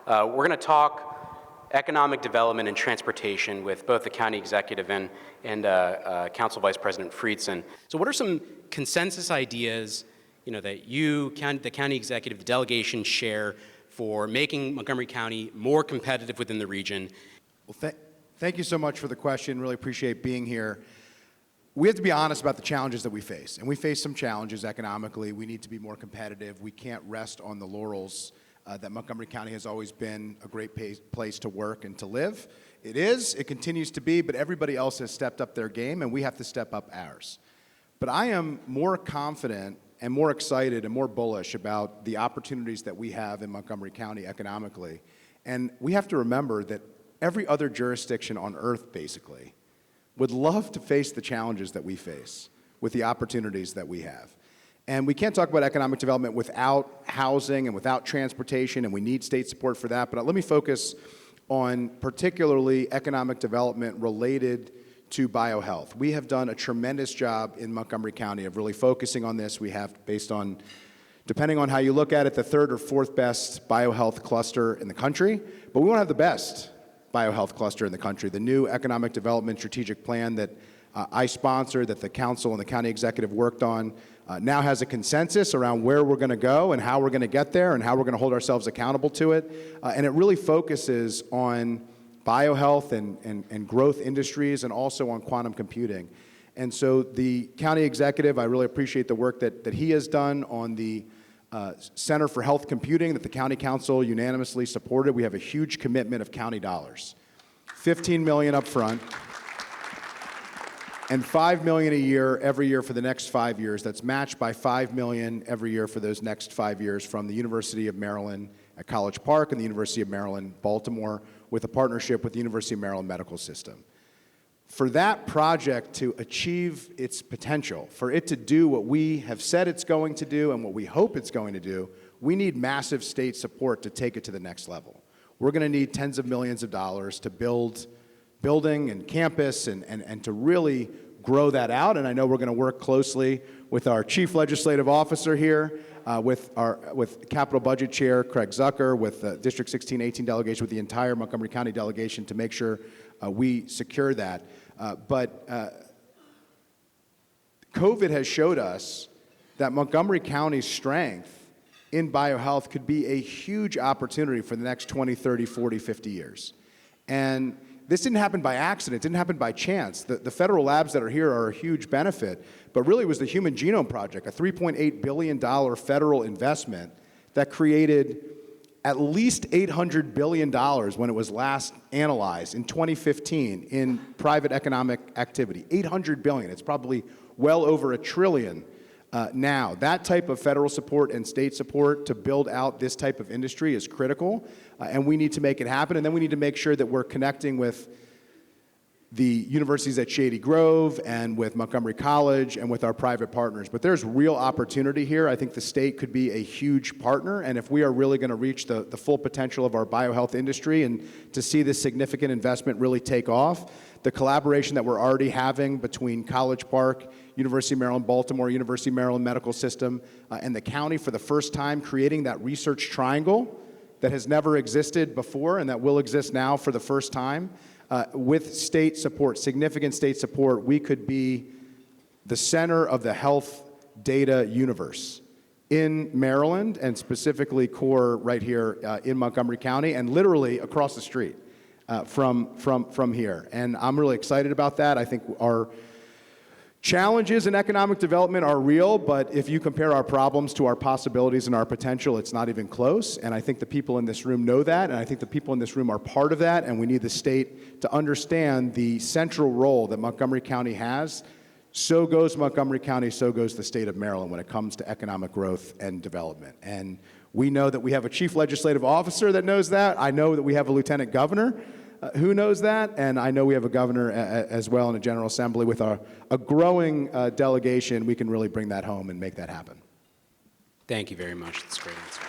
We're going to talk economic development and transportation with both the county executive and Council Vice President Friedson. So what are some consensus ideas that the county executive, the delegation share for making Montgomery County more competitive within the region? Well, thank you so much for the question. Really appreciate being here. We have to be honest about the challenges that we face, and we face some challenges economically. We need to be more competitive. We can't rest on the laurels that Montgomery County has always been a great place to work and to live. It continues to be, but everybody else has stepped up their game, and we have to step up ours. But I am more confident and more excited and more bullish about the opportunities that we have in Montgomery County economically. And we have to remember that every other jurisdiction on earth, basically, would love to face the challenges that we face with the opportunities that we have. And we can't talk about economic development without housing and without transportation, and we need state support for that. But let me focus on particularly economic development related to biohealth. We have done a tremendous job in Montgomery County of really focusing on this. We have, based on, depending on how you look at it, the third or fourth best biohealth cluster in the country. But we want to have the best biohealth cluster in the country. The new economic development strategic plan that I sponsored, that the council and the county executive worked on, now has a consensus around where we're going to go and how we're going to get there and how we're going to hold ourselves accountable to it. And it really focuses on biohealth and growth industries and also on quantum computing. And so the county executive, I really appreciate the work that he has done on the Center for Health Computing that the county council unanimously supported. We have a huge commitment of county dollars, $15 million up front, and $5 million a year every year for the next 5 years. That's matched by $5 million every year for those next 5 years from the University of Maryland at College Park and the University of Maryland, Baltimore, with a partnership with the University of Maryland Medical System. For that project to achieve its potential, for it to do what we have said it's going to do and what we hope it's going to do, we need massive state support to take it to the next level. We're going to need tens of millions of dollars to build building and campus and to really grow that out. And I know we're going to work closely with our Chief Legislative Officer here, with Capital Budget Chair Craig Zucker, with the District 16-18 delegation, with the entire Montgomery County delegation to make sure we secure that. But COVID has showed us that Montgomery County's strength in biohealth could be a huge opportunity for the next 20, 30, 40, 50 years. And this didn't happen by accident. It didn't happen by chance. The federal labs that are here are a huge benefit, but really it was the Human Genome Project, a $3.8 billion federal investment that created at least $800 billion when it was last analyzed in 2015 in private economic activity. $800 billion. It's probably well over $1 trillion now. That type of federal support and state support to build out this type of industry is critical, and we need to make it happen. And then we need to make sure that we're connecting with the universities at Shady Grove and with Montgomery College and with our private partners. But there's real opportunity here. I think the state could be a huge partner, and if we are really going to reach the full potential of our biohealth industry and to see this significant investment really take off, the collaboration that we're already having between College Park, University of Maryland, Baltimore, University of Maryland Medical System, and the county for the first time creating that research triangle that has never existed before and that will exist now for the first time. With state support, significant state support, we could be the center of the health data universe in Maryland, and specifically core right here in Montgomery County and literally across the street from here. And I'm really excited about that. I think our challenges in economic development are real, but if you compare our problems to our possibilities and our potential, it's not even close. And I think the people in this room know that, and I think the people in this room are part of that, and we need the state to understand the central role that Montgomery County has. So goes Montgomery County, so goes the state of Maryland when it comes to economic growth and development. And we know that we have a chief legislative officer that knows that. I know that we have a lieutenant governor who knows that, and I know we have a governor as well in a General Assembly with a growing delegation. We can really bring that home and make that happen. Thank you very much. That's a great answer.